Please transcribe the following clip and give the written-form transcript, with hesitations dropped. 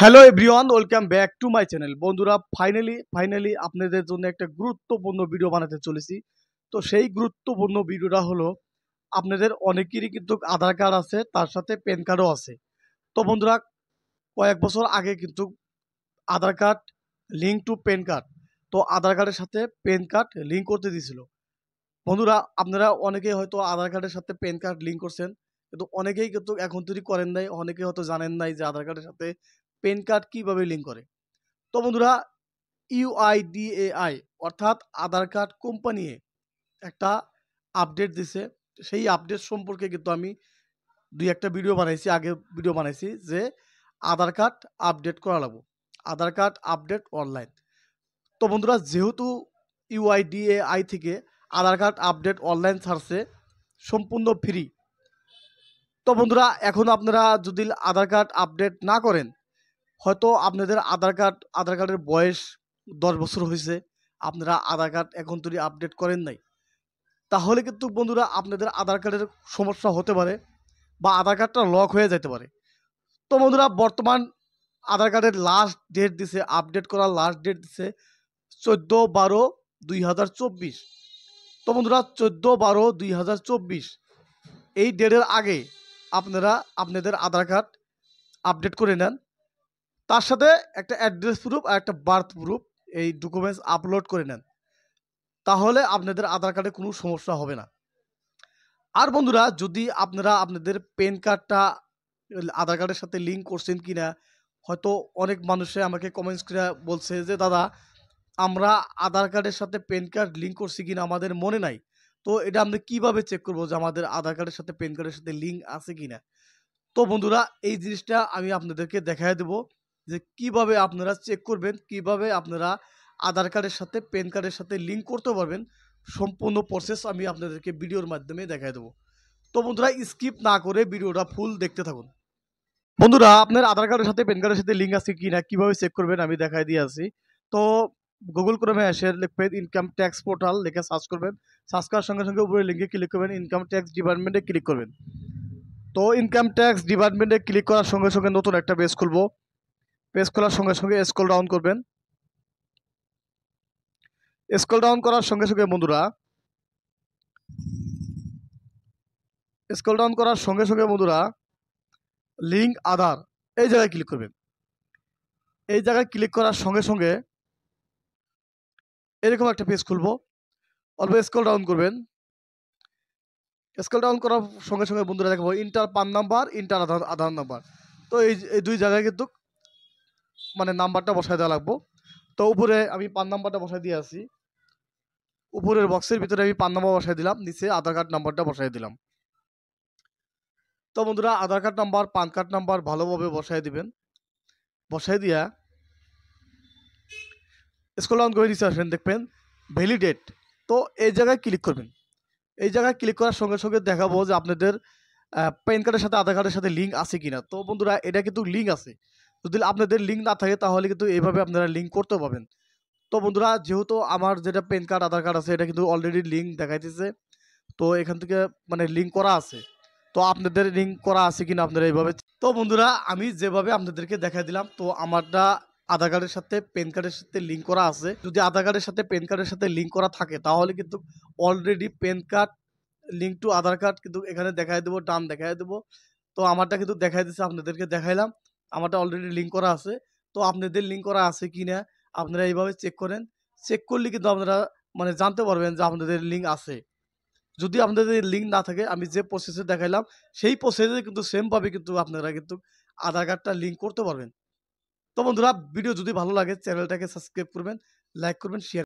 Hello everyone, welcome back to my channel. বন্ধুরা, finally আপনাদের জন্য একটা গুরুত্বপূর্ণ ভিডিও বানাতে চলেছি। তো সেই গুরুত্বপূর্ণ ভিডিওটা হলো, আপনাদের অনেকেরই কিন্তু আধার কার্ড আছে, তার সাথে প্যান কার্ডও আছে। তো বন্ধুরা, কয়েক বছর আগে কিন্তু Aadhaar card link to PAN card, তো আধার কার্ডের সাথে প্যান কার্ড লিঙ্ক করতে দিয়েছিল। বন্ধুরা, আপনারা অনেকেই হয়তো আধার কার্ডের সাথে প্যান কার্ড লিঙ্ক করছেন, কিন্তু অনেকেই কিন্তু এখন তৈরি করেন নাই, অনেকেই হয়তো জানেন নাই যে আধার কার্ডের সাথে প্যান কার্ড কীভাবে লিঙ্ক করে। তো বন্ধুরা, ইউআইডিএআই অর্থাৎ আধার কার্ড কোম্পানি একটা আপডেট দিছে। সেই আপডেট সম্পর্কে কিন্তু আমি একটা ভিডিও বানাইছি যে আধার কার্ড আপডেট করা লাগবো, আধার কার্ড আপডেট অনলাইন। তো বন্ধুরা, যেহেতু ইউআইডিএআই থেকে আধার কার্ড আপডেট অনলাইন ছাড়ছে সম্পূর্ণ ফ্রি। তো বন্ধুরা, এখন আপনারা যদি আধার কার্ড আপডেট না করেন, হয়তো আপনাদের আধার কার্ডের বয়স 10 বছর হয়েছে, আপনারা আধার কার্ড এখন তৈরি আপডেট করেন নাই, তাহলে কিন্তু বন্ধুরা আপনাদের আধার কার্ডের সমস্যা হতে পারে বা আধার কার্ডটা লক হয়ে যেতে পারে। তো বন্ধুরা, বর্তমান আধার কার্ডের লাস্ট ডেট দিছে, আপডেট করার লাস্ট ডেট দিছে 14/12/2024। তো বন্ধুরা, 14/12/2024 এই ডেটের আগে আপনারা আপনাদের আধার কার্ড আপডেট করে নেন। তার সাথে একটা অ্যাড্রেস প্রুফ আর একটা বার্থ প্রুফ, এই ডকুমেন্টস আপলোড করে নেন, তাহলে আপনাদের আধার কার্ডে কোনো সমস্যা হবে না। আর বন্ধুরা, যদি আপনারা আপনাদের প্যান কার্ডটা আধার কার্ডের সাথে লিঙ্ক করছেন কিনা, হয়তো অনেক মানুষে আমাকে কমেন্টস করে বলছে যে দাদা, আমরা আধার কার্ডের সাথে প্যান কার্ড লিঙ্ক করছি কিনা আমাদের মনে নাই। তো এটা আমরা কিভাবে চেক করবো যে আমাদের আধার কার্ডের সাথে প্যান কার্ডের সাথে লিঙ্ক আছে কিনা? তো বন্ধুরা, এই জিনিসটা আমি আপনাদেরকে দেখায় দেবো যে কিভাবে আপনারা চেক করবেন, কিভাবে আপনারা আধার কার্ডের সাথে প্যান কার্ডের সাথে লিঙ্ক করতে পারবেন। সম্পূর্ণ প্রসেস আমি আপনাদেরকে ভিডিওর মাধ্যমে দেখায় দেবো। তো বন্ধুরা, স্কিপ না করে ভিডিওটা ফুল দেখতে থাকুন। বন্ধুরা, আপনার আধার কার্ডের সাথে প্যান কার্ডের সাথে লিঙ্ক আছে কিনা কিভাবে চেক করবেন আমি দেখাই দিয়ে আছি। তো গুগল ক্রোমে এসে লিখবেন ইনকাম ট্যাক্স পোর্টাল, লিখে সার্চ করবেন। সার্চ করার সঙ্গে সঙ্গে উপরে লিঙ্কে ক্লিক করবেন, ইনকাম ট্যাক্স ডিপার্টমেন্টে ক্লিক করবেন। তো ইনকাম ট্যাক্স ডিপার্টমেন্টে ক্লিক করার সঙ্গে সঙ্গে নতুন একটা পেজ খুলবো। পেজ খোলার সঙ্গে সঙ্গে স্ক্রল ডাউন করবেন। স্ক্রল ডাউন করার সঙ্গে সঙ্গে বন্ধুরা, লিঙ্ক আধার এই জায়গায় ক্লিক করবেন। এই জায়গায় ক্লিক করার সঙ্গে সঙ্গে এরকম একটা পেজ খুলবো। অল্প স্ক্রল ডাউন করবেন। স্ক্রল ডাউন করার সঙ্গে সঙ্গে বন্ধুরা দেখাবো ইন্টার পান নাম্বার, ইন্টার আধার নাম্বার। তো এই দুই জায়গায় কিন্তু মানে নাম্বারটা বসায় দেওয়া লাগবো। তো উপরে আমি পান নাম্বারটা বসাই দিয়ে আসি, উপরের বক্সের ভিতরে আমি পান নাম্বার বসাই দিলাম, নিচে আধার কার্ড নাম্বারটা বসাই দিলাম। তো বন্ধুরা, Aadhaar card number PAN card number ভালোভাবে বসাই দিবেন। বসাই দিয়া স্ক্রল ডাউন করে নিচে আসবেন, দেখবেন ভ্যালিডেট। তো এই জায়গায় ক্লিক করবেন। এই জায়গায় ক্লিক করার সঙ্গে সঙ্গে দেখাবো যে আপনাদের প্যান কার্ডের সাথে আধার কার্ডের সাথে লিঙ্ক আছে কিনা। তো বন্ধুরা, এটা কিন্তু লিঙ্ক আছে। যদি আপনাদের লিঙ্ক না থাকে তাহলে কিন্তু এইভাবে আপনারা লিঙ্ক করতে পারবেন। তো বন্ধুরা, যেহেতু আমার যেটা প্যান কার্ড আধার কার্ড আছে এটা কিন্তু অলরেডি লিঙ্ক দেখাইতেছে, তো এখান থেকে মানে লিঙ্ক করা আছে। তো আপনাদের লিঙ্ক করা আছে কিনা আপনারা এইভাবে। তো বন্ধুরা, আমি যেভাবে আপনাদেরকে দেখাই দিলাম, তো আমারটা আধার কার্ডের সাথে প্যান কার্ডের সাথে লিঙ্ক করা আছে। যদি আধার কার্ডের সাথে প্যান কার্ডের সাথে লিঙ্ক করা থাকে তাহলে কিন্তু already pan card link two আধার কার্ড কিন্তু এখানে দেখাই দেবো, টান দেখাই দেবো। তো আমারটা কিন্তু দেখাই দিচ্ছে, আপনাদেরকে দেখাইলাম আমারটা অলরেডি লিঙ্ক করা আছে। তো আপনাদের লিঙ্ক করা আছে কিনা আপনারা এইভাবে চেক করেন। চেক করলে কিন্তু আপনারা মানে জানতে পারবেন যে আপনাদের লিঙ্ক আছে। যদি আপনাদের লিঙ্ক না থাকে, আমি যে প্রসেসে দেখাইলাম সেই প্রসেসে কিন্তু সেমভাবে কিন্তু আপনারা কিন্তু আধার কার্ডটা লিঙ্ক করতে পারবেন। তো বন্ধুরা, ভিডিও যদি ভালো লাগে চ্যানেলটাকে সাবস্ক্রাইব করবেন, লাইক করবেন, শেয়ার